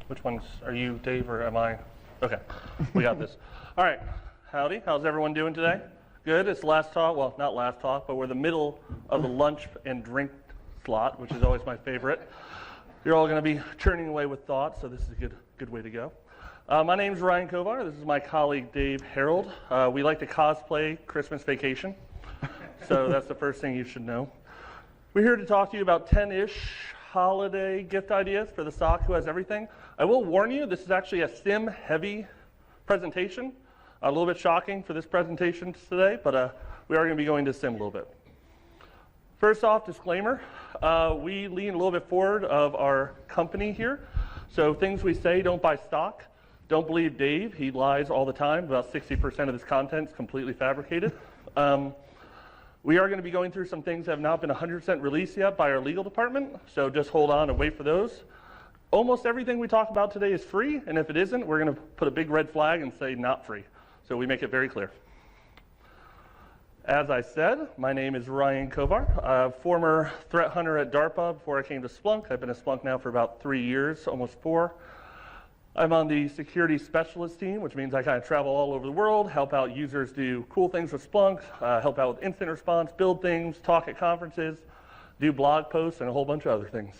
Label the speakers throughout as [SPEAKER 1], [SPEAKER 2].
[SPEAKER 1] Which ones are you, Dave, or am I? Okay, we got this. All right, howdy. How's everyone doing today? Good. It's last talk. Well, not last talk, but we're the middle of the lunch and drink slot, which is always my favorite. You're all going to be churning away with thoughts, so this is a good way to go. My name's Ryan Kovar. This is my colleague, Dave Harold. We like to cosplay Christmas Vacation, so that's the first thing you should know. We're here to talk to you about 10-ish holiday gift ideas for the SOC who has everything. I will warn you, this is actually a SIM-heavy presentation. A little bit shocking for this presentation today, but we are going to be going to SIM a little bit. First off, disclaimer, we lean a little bit forward of our company here. So things we say, don't buy stock. Don't believe Dave, he lies all the time. About 60% of his content is completely fabricated. We are going to be going through some things that have not been 100% released yet by our legal department, so just hold on and wait for those. Almost everything we talk about today is free, and if it isn't, we're going to put a big red flag and say not free. So we make it very clear. As I said, my name is Ryan Kovar, former threat hunter at DARPA before I came to Splunk. I've been at Splunk now for about 3 years, almost 4. I'm on the security specialist team, which means I kind of travel all over the world, help out users do cool things with Splunk, help out with incident response, build things, talk at conferences, do blog posts, and a whole bunch of other things.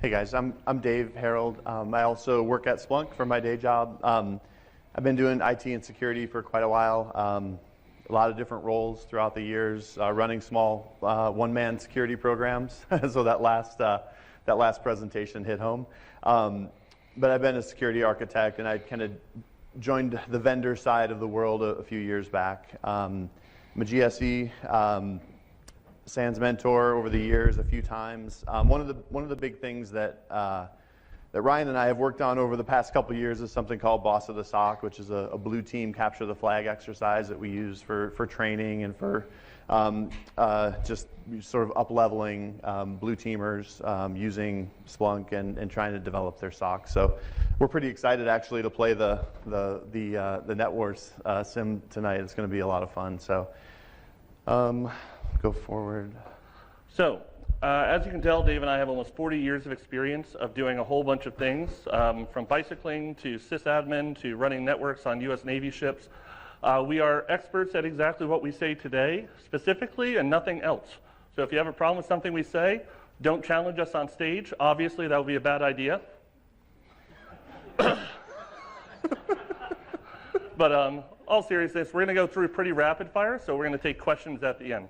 [SPEAKER 2] Hey guys, I'm Dave Harold. I also work at Splunk for my day job. I've been doing IT and security for quite a while. A lot of different roles throughout the years, running small one-man security programs. So that last presentation hit home. But I've been a security architect, and I kind of joined the vendor side of the world a few years back. I'm a GSE, SANS mentor over the years a few times. One of the big things that Ryan and I have worked on over the past couple of years is something called Boss of the SOC, which is a blue team capture the flag exercise that we use for training and for just sort of up-leveling blue teamers using Splunk and trying to develop their SOC. So we're pretty excited actually to play the NetWars sim tonight. It's going to be a lot of fun. So go forward.
[SPEAKER 1] So as you can tell, Dave and I have almost 40 years of experience of doing a whole bunch of things, from bicycling to sysadmin to running networks on US Navy ships. We are experts at exactly what we say today, specifically, and nothing else. So if you have a problem with something we say, don't challenge us on stage. Obviously, that would be a bad idea. But all seriousness, we're going to go through pretty rapid fire, so we're going to take questions at the end.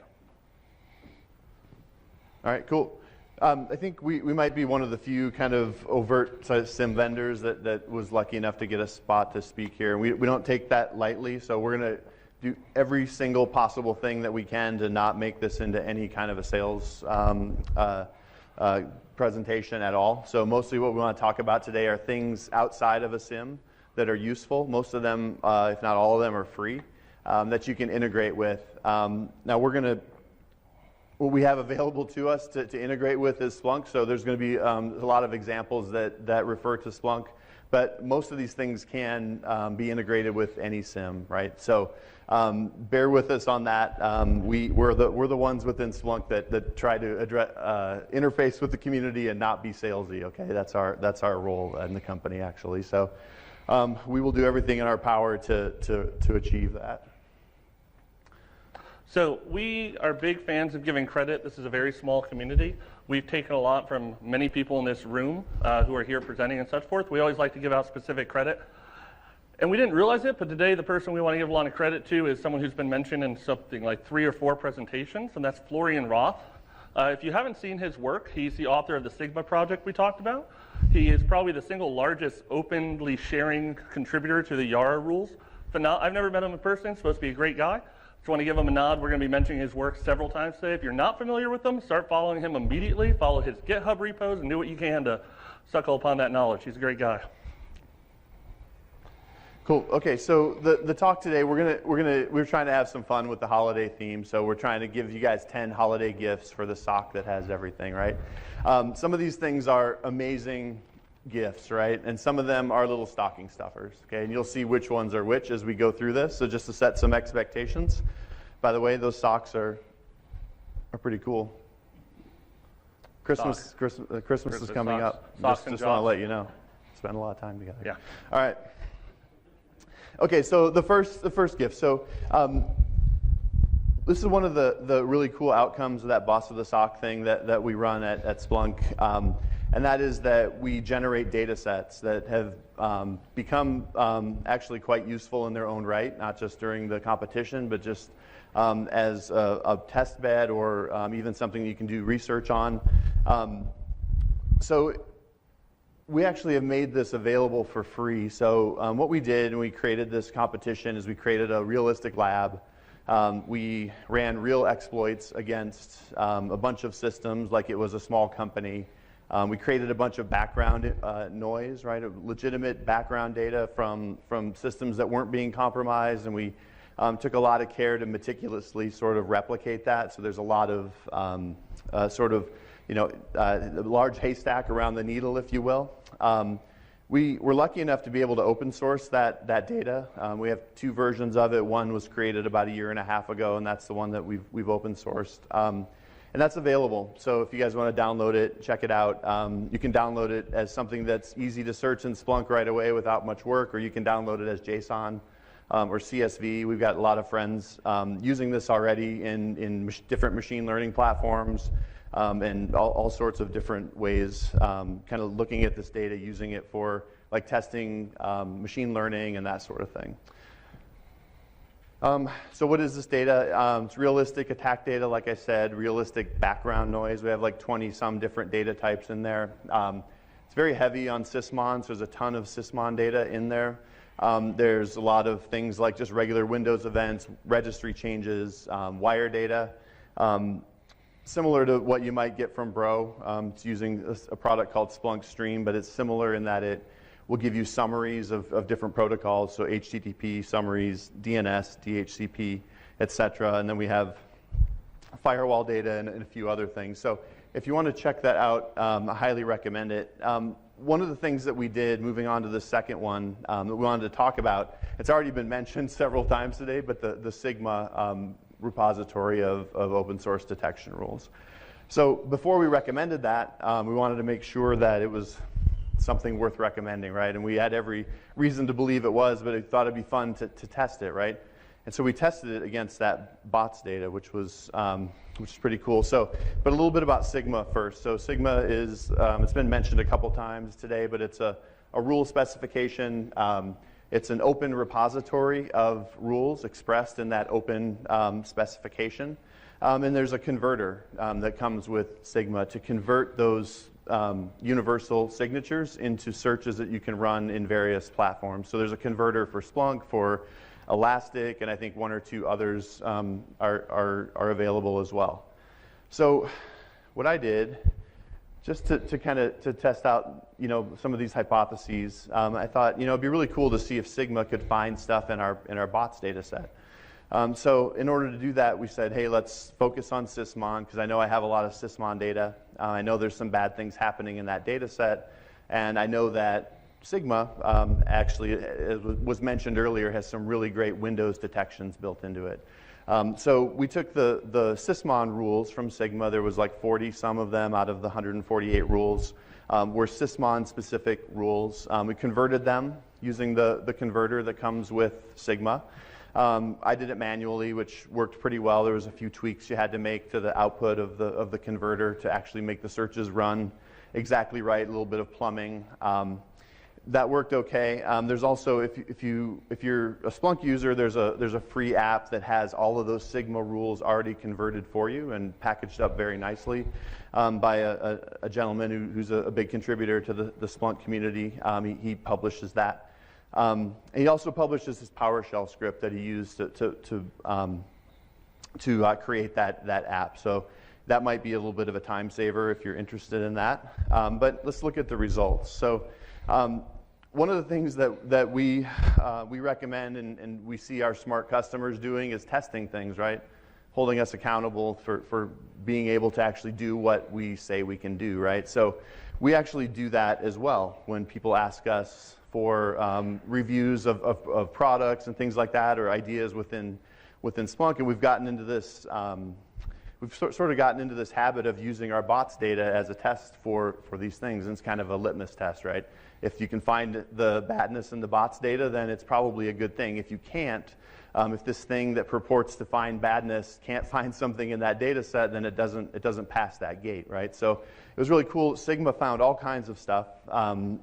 [SPEAKER 2] All right, cool. I think we might be one of the few kind of overt SIM vendors that was lucky enough to get a spot to speak here. We don't take that lightly, so we're going to do every single possible thing that we can to not make this into any kind of a sales presentation at all. So mostly what we want to talk about today are things outside of a SIM that are useful. Most of them, if not all of them, are free that you can integrate with. Now what we have available to us to integrate with is Splunk, so there's going to be a lot of examples that refer to Splunk, but most of these things can be integrated with any SIM, right? So bear with us on that. We're the ones within Splunk that try to address, interface with the community and not be salesy. Okay, that's our role in the company actually. So we will do everything in our power to achieve that.
[SPEAKER 1] So we are big fans of giving credit. This is a very small community. We've taken a lot from many people in this room who are here presenting and such forth. We always like to give out specific credit. And we didn't realize it, but today the person we want to give a lot of credit to is someone who's been mentioned in something like 3 or 4 presentations, and that's Florian Roth. If you haven't seen his work, he's the author of the Sigma project we talked about. He is probably the single largest openly sharing contributor to the Yara rules. I've never met him in person, supposed to be a great guy. Just want to give him a nod. We're going to be mentioning his work several times today. If you're not familiar with him, start following him immediately. Follow his GitHub repos and do what you can to suckle upon that knowledge. He's a great guy.
[SPEAKER 2] Cool. Okay, so the talk today, we're trying to have some fun with the holiday theme. So we're trying to give you guys 10 holiday gifts for the SOC that has everything, right? Some of these things are amazing gifts, right? And some of them are little stocking stuffers, okay? And you'll see which ones are which as we go through this. So just to set some expectations. By the way, those socks are pretty cool. Christmas is coming
[SPEAKER 1] socks,
[SPEAKER 2] up.
[SPEAKER 1] Socks
[SPEAKER 2] Just
[SPEAKER 1] and
[SPEAKER 2] want to
[SPEAKER 1] jobs.
[SPEAKER 2] let you know. Spend a lot of time together.
[SPEAKER 1] Yeah.
[SPEAKER 2] All right. Okay, so the first gift. So this is one of the really cool outcomes of that boss of the SOC thing that we run at Splunk. And that is that we generate data sets that have become actually quite useful in their own right, not just during the competition, but just as a test bed or even something you can do research on. So we actually have made this available for free. So what we did when we created this competition is we created a realistic lab. We ran real exploits against a bunch of systems like it was a small company. We created a bunch of background noise, right, of legitimate background data from systems that weren't being compromised, and we took a lot of care to meticulously sort of replicate that. So there's a lot of a large haystack around the needle, if you will. We were lucky enough to be able to open source that data. We have 2 versions of it. One was created about a year and a half ago, and that's the one that we've open sourced. And that's available. So if you guys want to download it, check it out. You can download it as something that's easy to search in Splunk right away without much work, or you can download it as JSON or CSV. We've got a lot of friends using this already in different machine learning platforms and all sorts of different ways, kind of looking at this data, using it for like testing machine learning and that sort of thing. So what is this data? It's realistic attack data, like I said, realistic background noise. We have like 20-some different data types in there. It's very heavy on sysmon, so there's a ton of sysmon data in there. There's a lot of things like just regular Windows events, registry changes, wire data. Similar to what you might get from Bro. It's using a product called Splunk Stream, but it's similar in that it will give you summaries of different protocols, so HTTP summaries, DNS, DHCP, et cetera. And then we have firewall data and a few other things. So if you want to check that out, I highly recommend it. One of the things that we did, moving on to the second one that we wanted to talk about, it's already been mentioned several times today, but the Sigma repository of open source detection rules. So before we recommended that, we wanted to make sure that it was something worth recommending, right? And we had every reason to believe it was, but we thought it'd be fun to test it, right? And so we tested it against that bots data, which is pretty cool. So, but a little bit about Sigma first. So Sigma is, it's been mentioned a couple times today, but it's a rule specification. It's an open repository of rules expressed in that open specification. And there's a converter that comes with Sigma to convert those universal signatures into searches that you can run in various platforms. So there's a converter for Splunk, for Elastic, and I think 1 or 2 others are available as well. So what I did, just to kind of test out some of these hypotheses, I thought it'd be really cool to see if Sigma could find stuff in our bots data set. So in order to do that, we said, hey, let's focus on sysmon, because I know I have a lot of sysmon data. I know there's some bad things happening in that data set, and I know that Sigma, actually, as was mentioned earlier, has some really great Windows detections built into it. So we took the sysmon rules from Sigma. There was like 40 some of them out of the 148 rules were sysmon-specific rules. We converted them using the converter that comes with Sigma. I did it manually, which worked pretty well. There was a few tweaks you had to make to the output of the converter to actually make the searches run exactly right, a little bit of plumbing. That worked okay. There's also, if you're a Splunk user, there's a free app that has all of those Sigma rules already converted for you and packaged up very nicely by a gentleman who's a big contributor to the Splunk community. He publishes that. And he also publishes his PowerShell script that he used to create that app. So that might be a little bit of a time saver if you're interested in that. But let's look at the results. So one of the things that we recommend and we see our smart customers doing is testing things, right? Holding us accountable for being able to actually do what we say we can do, right? So we actually do that as well when people ask us for reviews of products and things like that, or ideas within Splunk. And we've gotten into this we've sort of gotten into this habit of using our bots data as a test for these things, and it's kind of a litmus test, right? If you can find the badness in the bots data, then it's probably a good thing. If you can't, if this thing that purports to find badness can't find something in that data set, then it doesn't pass that gate, right? So it was really cool. Sigma found all kinds of stuff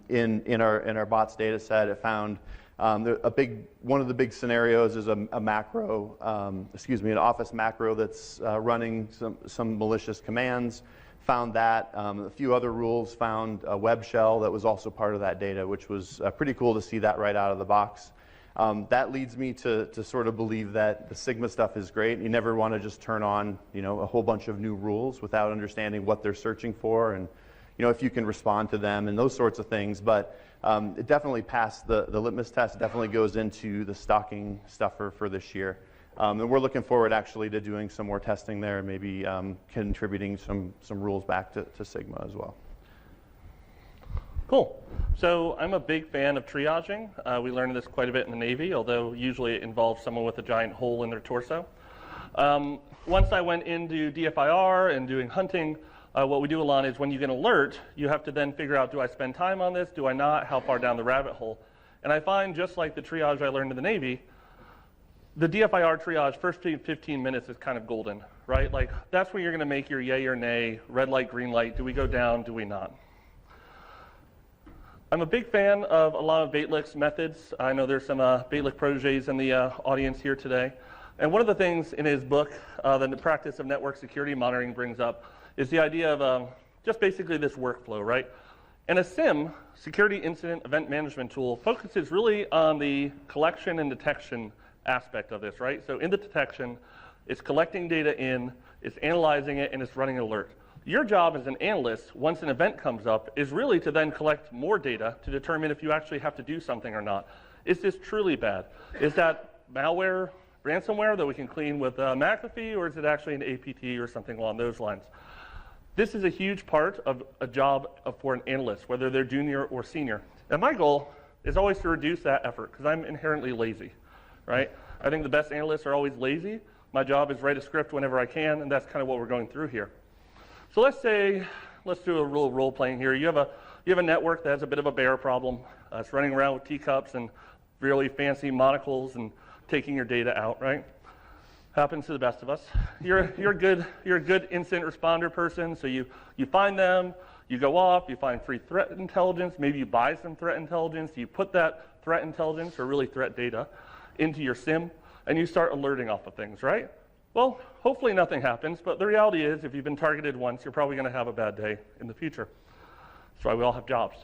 [SPEAKER 2] in our bots data set. It found one of the big scenarios is a macro, an Office macro that's running some malicious commands. Found that. A few other rules, found a web shell that was also part of that data, which was pretty cool to see that right out of the box. That leads me to sort of believe that the Sigma stuff is great. You never want to just turn on, a whole bunch of new rules without understanding what they're searching for and, if you can respond to them and those sorts of things. But it definitely passed the litmus test, definitely goes into the stocking stuffer for this year. And we're looking forward actually to doing some more testing there and maybe contributing some rules back to Sigma as well.
[SPEAKER 1] Cool. So I'm a big fan of triaging. We learned this quite a bit in the Navy, although usually it involves someone with a giant hole in their torso. Once I went into DFIR and doing hunting, what we do a lot is when you get an alert, you have to then figure out, do I spend time on this? Do I not? How far down the rabbit hole? And I find, just like the triage I learned in the Navy, the DFIR triage, first 15 minutes is kind of golden, right? Like, that's where you're going to make your yay or nay, red light, green light. Do we go down? Do we not? I'm a big fan of a lot of Baitlick's methods. I know there's some Baitlick proteges in the audience here today. And one of the things in his book, the practice of network security monitoring brings up, is the idea of just basically this workflow, right? And a SIEM, Security Incident Event Management tool, focuses really on the collection and detection aspect of this, right? So in the detection, it's collecting data in, it's analyzing it, and it's running an alert. Your job as an analyst, once an event comes up, is really to then collect more data to determine if you actually have to do something or not. Is this truly bad? Is that malware, ransomware that we can clean with McAfee, or is it actually an APT or something along those lines? This is a huge part of a job for an analyst, whether they're junior or senior. And my goal is always to reduce that effort, because I'm inherently lazy. Right? I think the best analysts are always lazy. My job is write a script whenever I can, and that's kind of what we're going through here. So let's do a little role playing here. You have a network that has a bit of a bear problem. It's running around with teacups and really fancy monocles and taking your data out, right? Happens to the best of us. You're a good incident responder person, so you find them, you go off, you find free threat intelligence, maybe you buy some threat intelligence, you put that threat intelligence, or really threat data, into your SIEM, and you start alerting off of things, right? Well, hopefully nothing happens, but the reality is, if you've been targeted once, you're probably going to have a bad day in the future. That's why we all have jobs.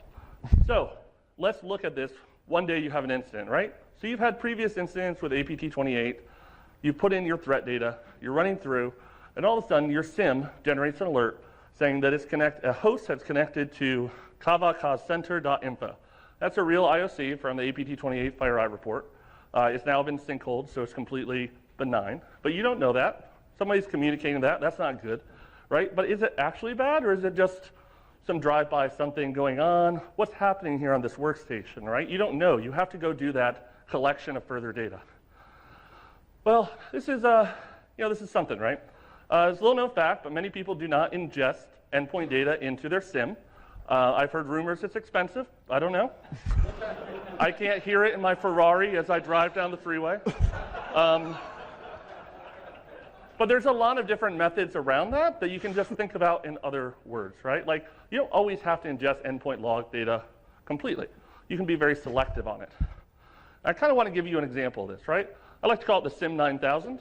[SPEAKER 1] So let's look at this. One day you have an incident, right? So you've had previous incidents with APT28. You put in your threat data, you're running through, and all of a sudden your SIEM generates an alert saying that a host has connected to kavacaucenter.info. That's a real IOC from the APT28 FireEye report. It's now been sinkholed, so it's completely benign. But you don't know that. Somebody's communicating that. That's not good, right? But is it actually bad, or is it just some drive-by, something going on? What's happening here on this workstation, right? You don't know. You have to go do that collection of further data. Well, this is something, right? It's a little-known fact, but many people do not ingest endpoint data into their SIEM. I've heard rumors it's expensive. I don't know. I can't hear it in my Ferrari as I drive down the freeway. But there's a lot of different methods around that you can just think about in other words, right? Like, you don't always have to ingest endpoint log data completely. You can be very selective on it. I kind of want to give you an example of this, right? I like to call it the SIEM 9000,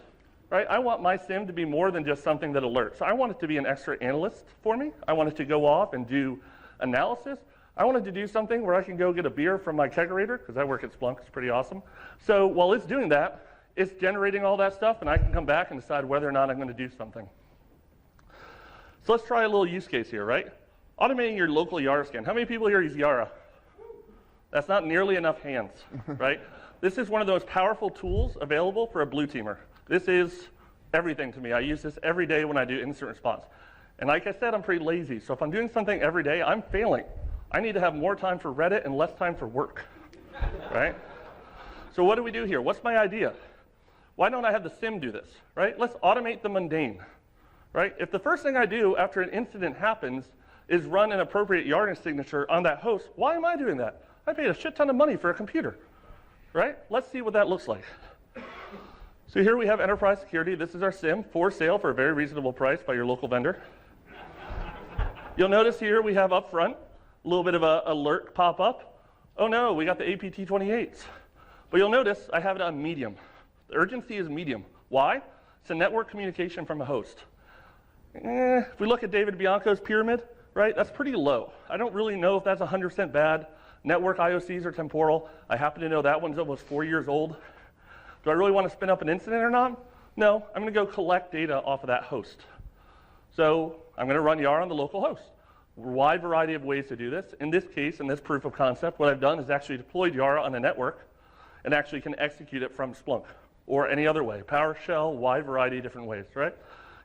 [SPEAKER 1] right? I want my SIEM to be more than just something that alerts. I want it to be an extra analyst for me. I want it to go off and do analysis. I wanted to do something where I can go get a beer from my kegerator, because I work at Splunk, it's pretty awesome. So while it's doing that, it's generating all that stuff, and I can come back and decide whether or not I'm going to do something. So let's try a little use case here, right? Automating your local Yara scan. How many people here use Yara? That's not nearly enough hands, right? This is one of those powerful tools available for a blue teamer. This is everything to me. I use this every day when I do incident response. And like I said, I'm pretty lazy. So if I'm doing something every day, I'm failing. I need to have more time for Reddit and less time for work, right? So what do we do here? What's my idea? Why don't I have the SIEM do this, right? Let's automate the mundane. right? If the first thing I do after an incident happens is run an appropriate Yara signature on that host, why am I doing that? I paid a shit ton of money for a computer, right? Let's see what that looks like. So here we have enterprise security. This is our SIEM for sale for a very reasonable price by your local vendor. You'll notice here we have up front a little bit of an alert pop up. Oh no, we got the APT28s. But you'll notice I have it on medium. The urgency is medium. Why? It's a network communication from a host. If we look at David Bianco's pyramid, right, that's pretty low. I don't really know if that's 100% bad. Network IOCs are temporal. I happen to know that one's almost 4 years old. Do I really want to spin up an incident or not? No, I'm going to go collect data off of that host. So I'm going to run Yara on the local host. A wide variety of ways to do this. In this case, in this proof of concept, what I've done is actually deployed Yara on a network and actually can execute it from Splunk or any other way. PowerShell, wide variety of different ways, right?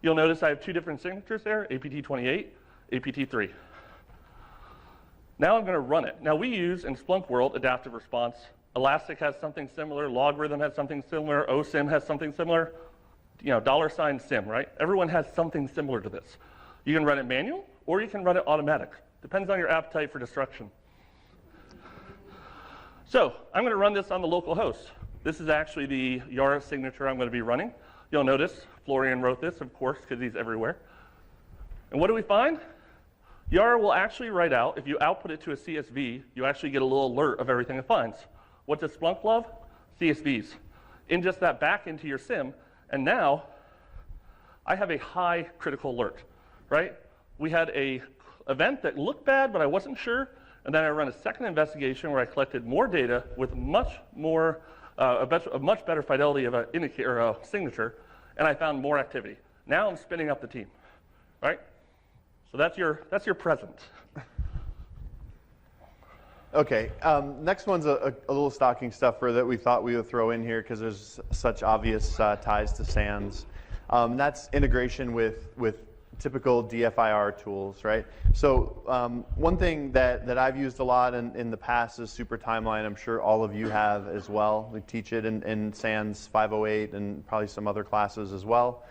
[SPEAKER 1] You'll notice I have two different signatures there, APT28, APT3. Now I'm going to run it. Now we use, in Splunk world, adaptive response. Elastic has something similar, Logarithm has something similar, OSIM has something similar, $SIM, right? Everyone has something similar to this. You can run it manual, or you can run it automatic. Depends on your appetite for destruction. So I'm going to run this on the local host. This is actually the Yara signature I'm going to be running. You'll notice Florian wrote this, of course, because he's everywhere. And what do we find? Yara will actually write out, if you output it to a CSV, you actually get a little alert of everything it finds. What does Splunk love? CSVs. Ingest that back into your SIEM, and now I have a high critical alert, right? We had an event that looked bad, but I wasn't sure, and then I ran a second investigation where I collected more data with much more, a much better fidelity of an indicator or a signature, and I found more activity. Now I'm spinning up the team, right? So that's your present.
[SPEAKER 2] Okay, next one's a little stocking stuffer that we thought we would throw in here because there's such obvious ties to SANS. That's integration with typical DFIR tools, right? So one thing that I've used a lot in the past is Super Timeline. I'm sure all of you have as well. We teach it in SANS 508 and probably some other classes as well,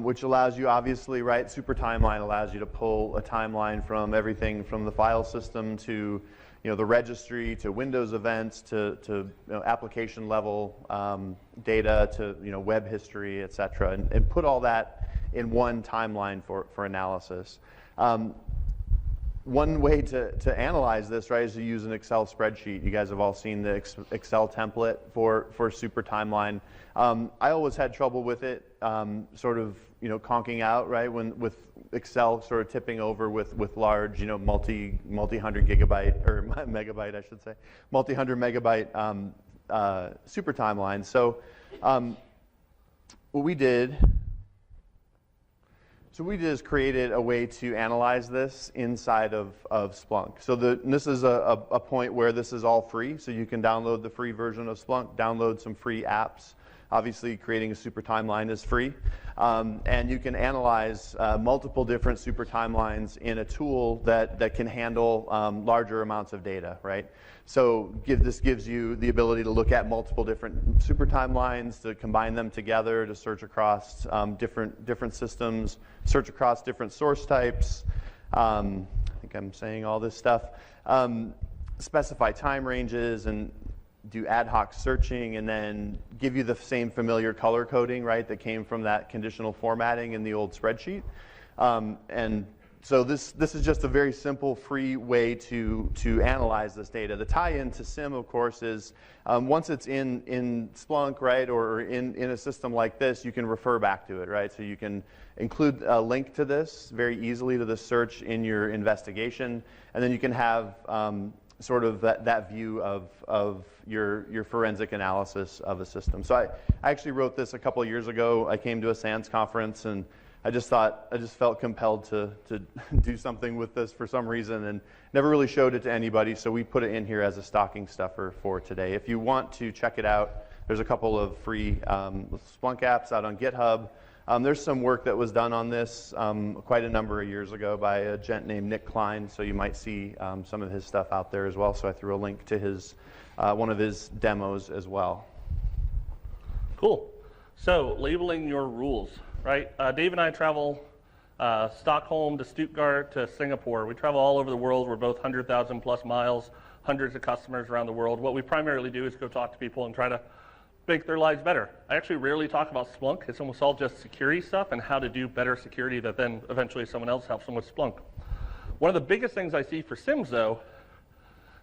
[SPEAKER 2] which allows you, obviously, right? Super Timeline allows you to pull a timeline from everything from the file system to the registry, to Windows events, to application level data, to web history, et cetera, and put all that in one timeline for analysis. One way to analyze this, right, is to use an Excel spreadsheet. You guys have all seen the Excel template for Super Timeline. I always had trouble with it, sort of conking out, right, with Excel sort of tipping over with large, multi-hundred gigabyte, or megabyte, I should say, multi-hundred megabyte Super Timeline. So what we did is created a way to analyze this inside of Splunk. So this is a point where this is all free, so you can download the free version of Splunk, download some free apps. Obviously, creating a Super Timeline is free. And you can analyze multiple different Super Timelines in a tool that can handle larger amounts of data, right? So this gives you the ability to look at multiple different Super Timelines, to combine them together, to search across different systems, search across different source types. I think I'm saying all this stuff. Specify time ranges and do ad hoc searching, and then give you the same familiar color coding, right, that came from that conditional formatting in the old spreadsheet. And so this is just a very simple, free way to analyze this data. The tie-in to SIEM, of course, is once it's in Splunk, right, or in a system like this, you can refer back to it, right? So you can include a link to this very easily to the search in your investigation, and then you can have sort of that view of your forensic analysis of a system. So I actually wrote this a couple of years ago. I came to a SANS conference, and I just felt compelled to do something with this for some reason, and never really showed it to anybody, so we put it in here as a stocking stuffer for today. If you want to check it out, there's a couple of free Splunk apps out on GitHub. There's some work that was done on this quite a number of years ago by a gent named Nick Klein, so you might see some of his stuff out there as well. So I threw a link to his one of his demos as well.
[SPEAKER 1] Cool. So labeling your rules, right? Dave and I travel Stockholm to Stuttgart to Singapore. We travel all over the world. We're both 100,000 plus miles, hundreds of customers around the world. What we primarily do is go talk to people and try to make their lives better. I actually rarely talk about Splunk. It's almost all just security stuff and how to do better security that then eventually someone else helps them with Splunk. One of the biggest things I see for SIEMs, though,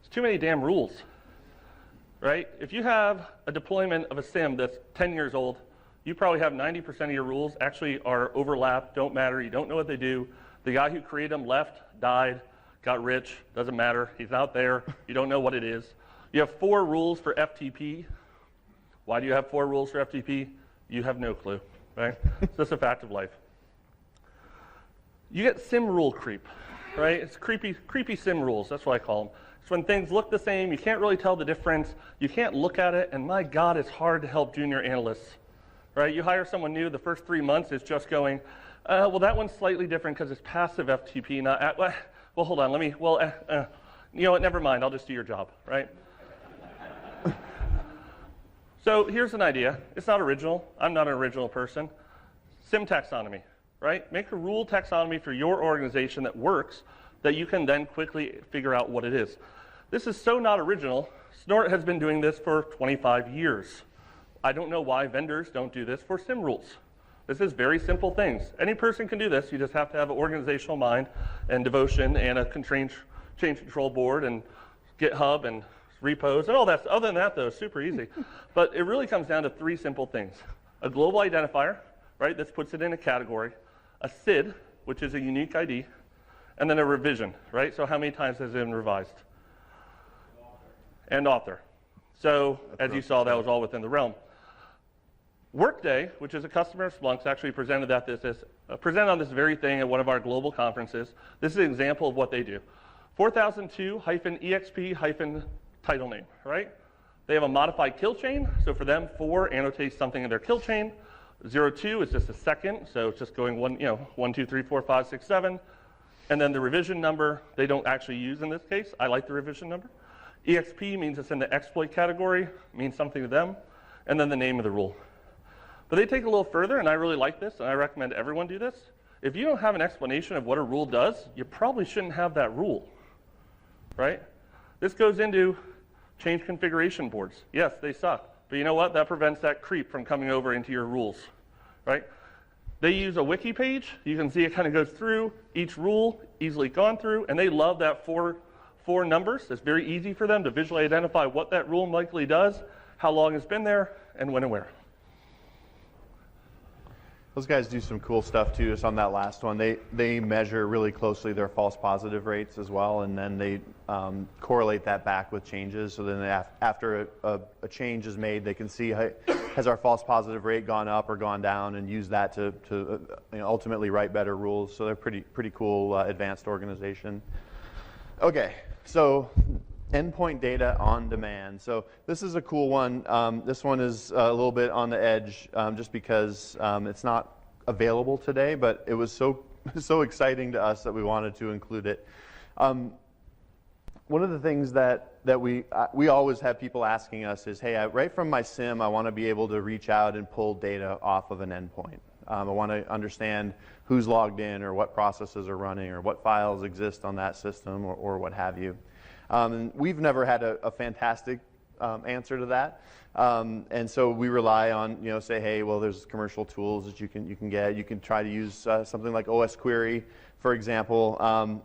[SPEAKER 1] is too many damn rules, right? If you have a deployment of a SIEM that's 10 years old, you probably have 90% of your rules actually are overlapped, don't matter, you don't know what they do. The guy who created them left, died, got rich, doesn't matter, he's out there, you don't know what it is. You have 4 rules for FTP. Why do you have 4 rules for FTP? You have no clue, right? It's just a fact of life. You get SIEM rule creep, right? It's creepy SIEM rules, that's what I call them. It's when things look the same, you can't really tell the difference, you can't look at it, and my God, it's hard to help junior analysts. Right? You hire someone new, the first 3 months is just going, well, that one's slightly different because it's passive FTP, not, well, hold on, you know what, never mind, I'll just do your job, right? So here's an idea. It's not original. I'm not an original person. SIEM taxonomy, right? Make a rule taxonomy for your organization that works that you can then quickly figure out what it is. This is so not original. Snort has been doing this for 25 years. I don't know why vendors don't do this for SIEM rules. This is very simple things. Any person can do this. You just have to have an organizational mind and devotion and a change control board and GitHub and repos and all that. Other than that, though, it's super easy. But it really comes down to 3 simple things. A global identifier, right? This puts it in a category. A SID, which is a unique ID. And then a revision, right? So how many times has it been revised? And author. So as you saw, that was all within the realm. Workday, which is a customer of Splunk's, actually presented on this very thing at one of our global conferences. This is an example of what they do. 4002-exp- title name, right? They have a modified kill chain, so for them, 4 annotates something in their kill chain. 02 is just a second, so it's just going 1, 2, 3, 4, 5, 6, 7. And then the revision number, they don't actually use in this case. I like the revision number. EXP means it's in the exploit category, means something to them. And then the name of the rule. But they take it a little further, and I really like this, and I recommend everyone do this. If you don't have an explanation of what a rule does, you probably shouldn't have that rule, right? This goes into change configuration boards. Yes, they suck, but you know what? That prevents that creep from coming over into your rules, right? They use a wiki page. You can see it kind of goes through each rule, easily gone through, and they love that four numbers. It's very easy for them to visually identify what that rule likely does, how long it's been there, and when and where.
[SPEAKER 2] Those guys do some cool stuff too. Just on that last one, they measure really closely their false positive rates as well, and then they correlate that back with changes. So then after a change is made, they can see has our false positive rate gone up or gone down, and use that to ultimately write better rules. So they're pretty cool, advanced organization. Okay, so endpoint data on demand. So this is a cool one. This one is a little bit on the edge just because it's not available today, but it was so exciting to us that we wanted to include it. One of the things that we always have people asking us is, hey, right from my SIEM, I want to be able to reach out and pull data off of an endpoint. I want to understand who's logged in or what processes are running or what files exist on that system or what have you. And we've never had a fantastic answer to that, and so we rely on, say, hey, well, there's commercial tools that you can get. You can try to use something like OSQuery, for example.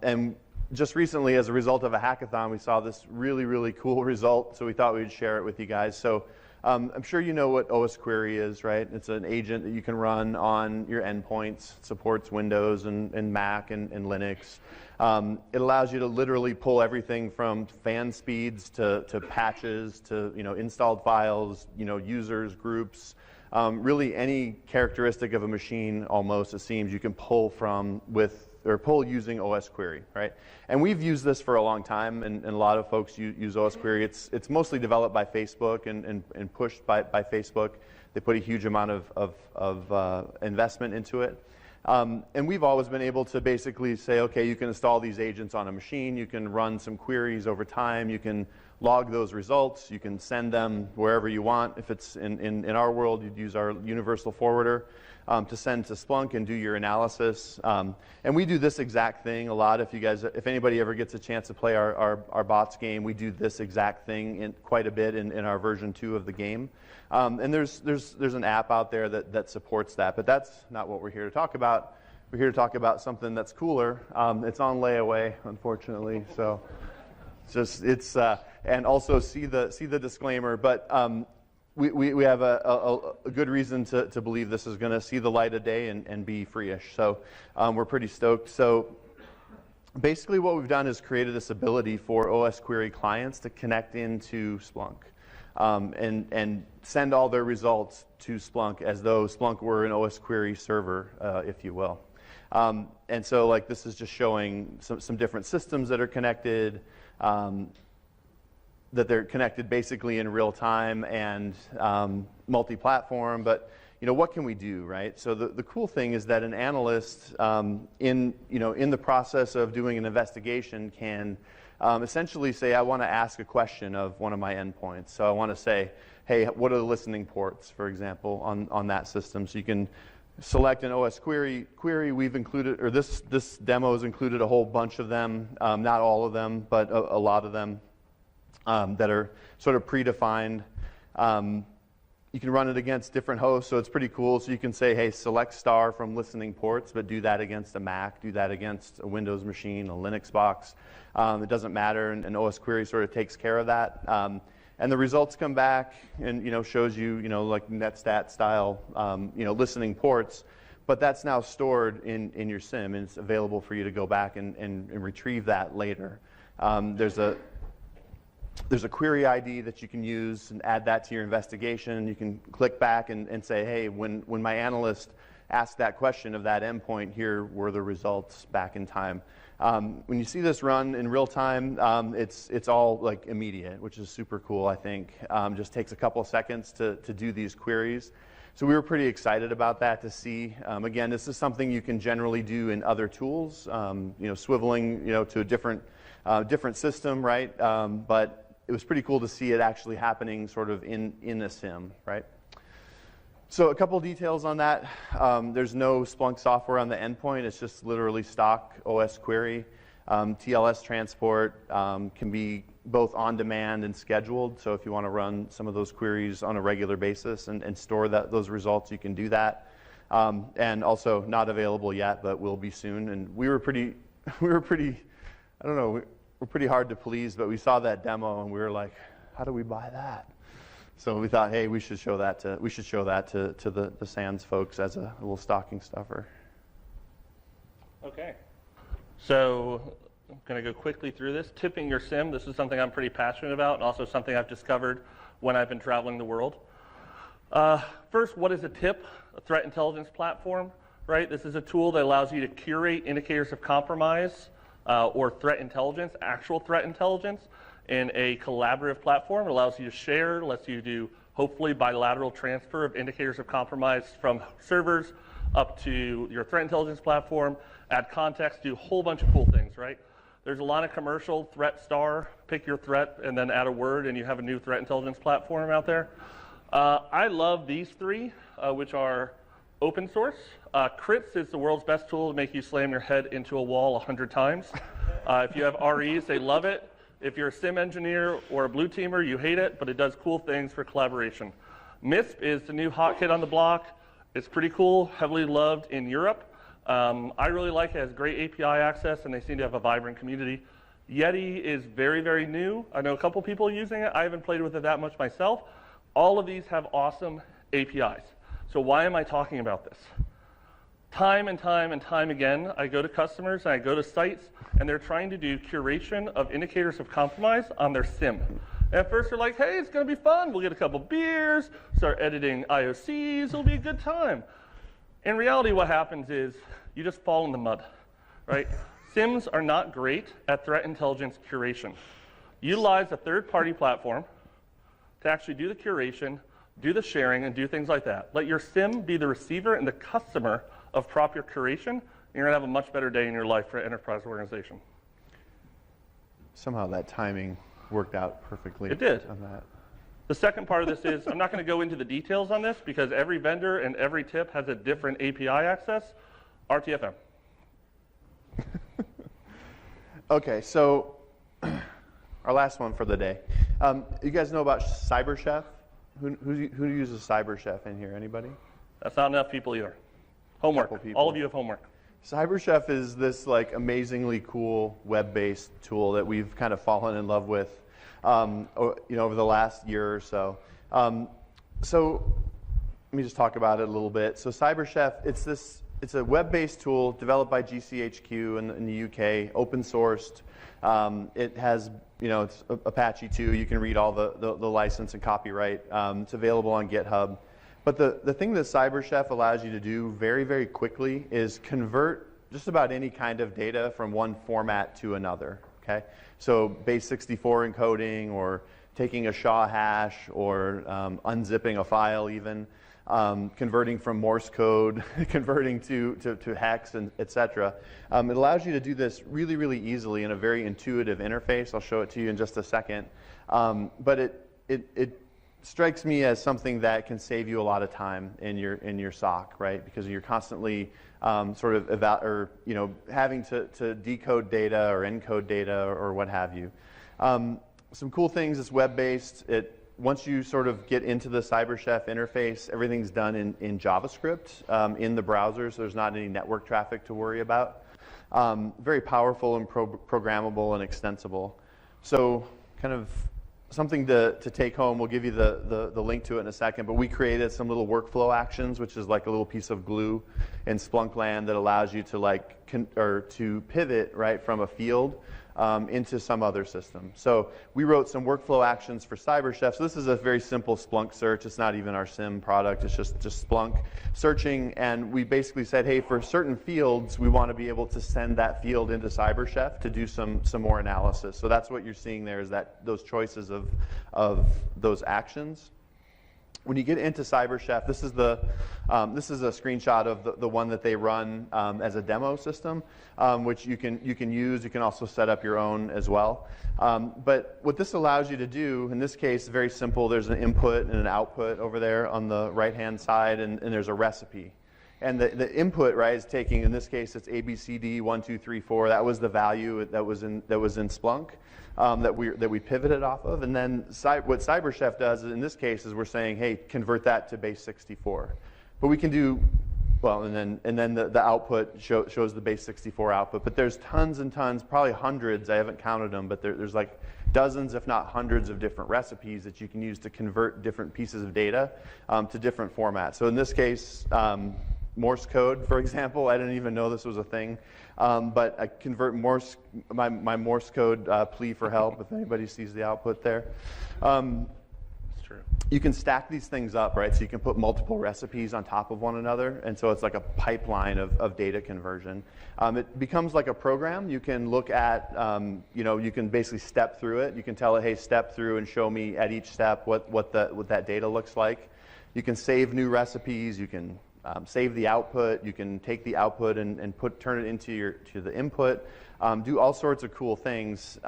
[SPEAKER 2] And just recently, as a result of a hackathon, we saw this really cool result, so we thought we'd share it with you guys. So I'm sure you know what OSQuery is, right? It's an agent that you can run on your endpoints. It supports Windows and Mac and Linux. It allows you to literally pull everything from fan speeds to patches to installed files, users, groups, really any characteristic of a machine almost, it seems, you can pull from pull using OSQuery, right? And we've used this for a long time, and a lot of folks use OSQuery. It's mostly developed by Facebook and pushed by Facebook. They put a huge amount of investment into it. And we've always been able to basically say, okay, you can install these agents on a machine, you can run some queries over time, you can log those results, you can send them wherever you want. If it's in our world, you'd use our universal forwarder. to send to Splunk and do your analysis. And we do this exact thing a lot. If anybody ever gets a chance to play our bots game, we do this exact thing quite a bit in our version 2 of the game. And there's an app out there that supports that, but that's not what we're here to talk about. We're here to talk about something that's cooler. It's on layaway, unfortunately, so and also see the disclaimer, but we have a good reason to believe this is going to see the light of day and be free-ish. So we're pretty stoked. So basically what we've done is created this ability for OSQuery clients to connect into Splunk and send all their results to Splunk as though Splunk were an OSQuery server, if you will. And so like this is just showing some different systems that are connected, that they're connected basically in real time and multi-platform. But what can we do, right? So the cool thing is that an analyst in the process of doing an investigation can essentially say, I want to ask a question of one of my endpoints. So I want to say, hey, what are the listening ports, for example, on that system? So you can select an OSQuery query. We've included, or this demo has included a whole bunch of them, not all of them, but a lot of them that are sort of predefined. You can run it against different hosts, so it's pretty cool. So you can say, hey, select star from listening ports, but do that against a Mac, do that against a Windows machine, a Linux box. It doesn't matter, and OSQuery sort of takes care of that. And the results come back and shows you like netstat style listening ports, but that's now stored in your SIEM, and it's available for you to go back and retrieve that later. There's a query ID that you can use and add that to your investigation. You can click back and say, hey, when my analyst asked that question of that endpoint, here were the results back in time. When you see this run in real time, it's all like immediate, which is super cool, I think. Just takes a couple of seconds to do these queries. So we were pretty excited about that to see. Again, this is something you can generally do in other tools, swiveling to a different system, right? But it was pretty cool to see it actually happening sort of in a SIEM, right? So a couple details on that. There's no Splunk software on the endpoint. It's just literally stock OSQuery. TLS transport can be both on demand and scheduled. So if you want to run some of those queries on a regular basis and store those results, you can do that. And also not available yet, but will be soon. And we're pretty, I don't know, we're pretty hard to please, but we saw that demo and we were like, how do we buy that? So we thought, hey, we should show that to the SANS folks as a little stocking stuffer.
[SPEAKER 1] Okay. So I'm going to go quickly through this. Tipping your SIEM, this is something I'm pretty passionate about, and also something I've discovered when I've been traveling the world. First, what is a TIP? A threat intelligence platform, right? This is a tool that allows you to curate indicators of compromise or threat intelligence, actual threat intelligence, in a collaborative platform. It allows you to share, lets you do hopefully bilateral transfer of indicators of compromise from servers up to your threat intelligence platform, add context, do a whole bunch of cool things, right? There's a lot of commercial threat star, pick your threat and then add a word and you have a new threat intelligence platform out there. I love these three, which are open source. Crits is the world's best tool to make you slam your head into a wall 100 times. If you have REs, they love it. If you're a SIEM engineer or a blue teamer, you hate it, but it does cool things for collaboration. MISP is the new hot kid on the block. It's pretty cool, heavily loved in Europe. I really like it. It has great API access, and they seem to have a vibrant community. Yeti is very, very new. I know a couple people using it. I haven't played with it that much myself. All of these have awesome APIs. So why am I talking about this? Time and time and time again, I go to customers and I go to sites, and they're trying to do curation of indicators of compromise on their SIEM. And at first they're like, hey, it's going to be fun. We'll get a couple beers, start editing IOCs. It'll be a good time. In reality, what happens is you just fall in the mud, right? SIEMs are not great at threat intelligence curation. Utilize a third-party platform to actually do the curation, do the sharing, and do things like that. Let your SIEM be the receiver and the customer of proper curation, and you're going to have a much better day in your life for an enterprise organization.
[SPEAKER 2] Somehow that timing worked out perfectly.
[SPEAKER 1] It did.
[SPEAKER 2] On that.
[SPEAKER 1] The second part of this is, I'm not going to go into the details on this because every vendor and every tip has a different API access. RTFM.
[SPEAKER 2] Okay, so our last one for the day. You guys know about CyberChef? Who uses CyberChef in here? Anybody?
[SPEAKER 1] That's not enough people either. Homework. All of you have homework.
[SPEAKER 2] CyberChef is this like amazingly cool web-based tool that we've kind of fallen in love with, over the last year or so. So let me just talk about it a little bit. So CyberChef, it's a web-based tool developed by GCHQ in the UK, open sourced. It has, it's Apache 2. You can read all the license and copyright. It's available on GitHub. But the thing that CyberChef allows you to do very, very quickly is convert just about any kind of data from one format to another. Okay, so base64 encoding, or taking a SHA hash, or unzipping a file even. Converting from Morse code, converting to hex, and et cetera. It allows you to do this really, really easily in a very intuitive interface. I'll show it to you in just a second. But it strikes me as something that can save you a lot of time in your SOC, right? Because you're constantly sort of having to decode data or encode data or what have you. Some cool things. It's web-based. Once you sort of get into the CyberChef interface, everything's done in JavaScript in the browser, so there's not any network traffic to worry about. Very powerful and programmable and extensible. So kind of something to take home. We'll give you the link to it in a second, but we created some little workflow actions, which is like a little piece of glue in Splunk land that allows you to to pivot right from a field into some other system. So we wrote some workflow actions for CyberChef. So this is a very simple Splunk search. It's not even our SIEM product. It's just Splunk searching. And we basically said, hey, for certain fields, we want to be able to send that field into CyberChef to do some more analysis. So that's what you're seeing there, is that those choices of those actions. When you get into CyberChef, this is a screenshot of the one that they run as a demo system, which you can use. You can also set up your own as well. But what this allows you to do, in this case, very simple. There's an input and an output over there on the right-hand side, and there's a recipe. And the input, right, is taking, in this case, it's ABCD 1, 2, 3, 4. That was the value that was in Splunk. That we pivoted off of, and then what CyberChef does in this case is we're saying, hey, convert that to base64. But we can do well, and then the output shows the base64 output. But there's tons and tons, probably hundreds. I haven't counted them, but there's like dozens, if not hundreds, of different recipes that you can use to convert different pieces of data to different formats. So in this case, Morse code, for example. I didn't even know this was a thing. But I convert my Morse code plea for help if anybody sees the output there.
[SPEAKER 1] That's true.
[SPEAKER 2] You can stack these things up, right? So you can put multiple recipes on top of one another. And so it's like a pipeline of data conversion. It becomes like a program. You can look at, you can basically step through it. You can tell it, hey, step through and show me at each step what that data looks like. You can save new recipes. You can save the output. You can take the output and turn it into the input. Do all sorts of cool things.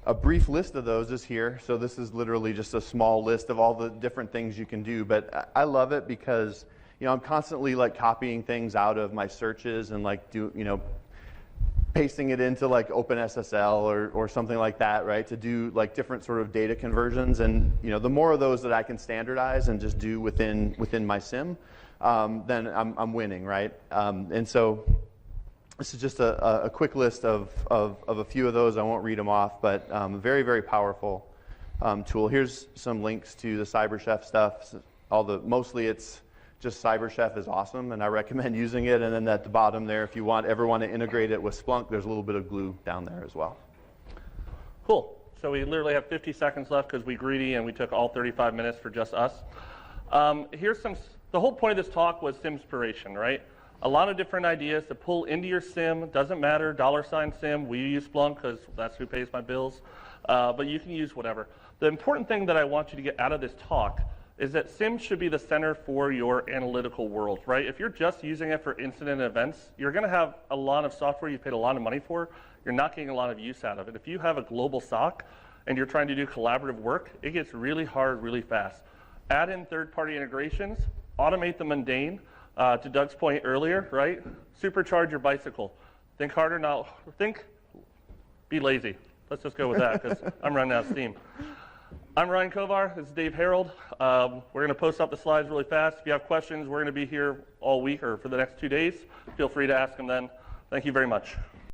[SPEAKER 2] A brief list of those is here. So this is literally just a small list of all the different things you can do. But I love it because I'm constantly like copying things out of my searches and like pasting it into like OpenSSL or something like that, right? To do like different sort of data conversions. And the more of those that I can standardize and just do within my SIEM, then I'm winning, right? And so this is just a quick list of a few of those. I won't read them off, but very, very powerful tool. Here's some links to the CyberChef stuff. Mostly it's just CyberChef is awesome, and I recommend using it. And then at the bottom there, if you ever want to integrate it with Splunk, there's a little bit of glue down there as well.
[SPEAKER 1] Cool. So we literally have 50 seconds left because we're greedy and we took all 35 minutes for just us. The whole point of this talk was SIMspiration, right? A lot of different ideas to pull into your SIEM. Doesn't matter, $SIEM. We use Splunk because that's who pays my bills. But you can use whatever. The important thing that I want you to get out of this talk is that SIEM should be the center for your analytical world, right? If you're just using it for incident events, you're going to have a lot of software you paid a lot of money for. You're not getting a lot of use out of it. If you have a global SOC, and you're trying to do collaborative work, it gets really hard really fast. Add in third-party integrations, automate the mundane. To Doug's point earlier, right? Supercharge your bicycle. Think harder, be lazy. Let's just go with that because I'm running out of steam. I'm Ryan Kovar. This is Dave Harold. We're going to post up the slides really fast. If you have questions, we're going to be here all week or for the next 2 days. Feel free to ask them then. Thank you very much.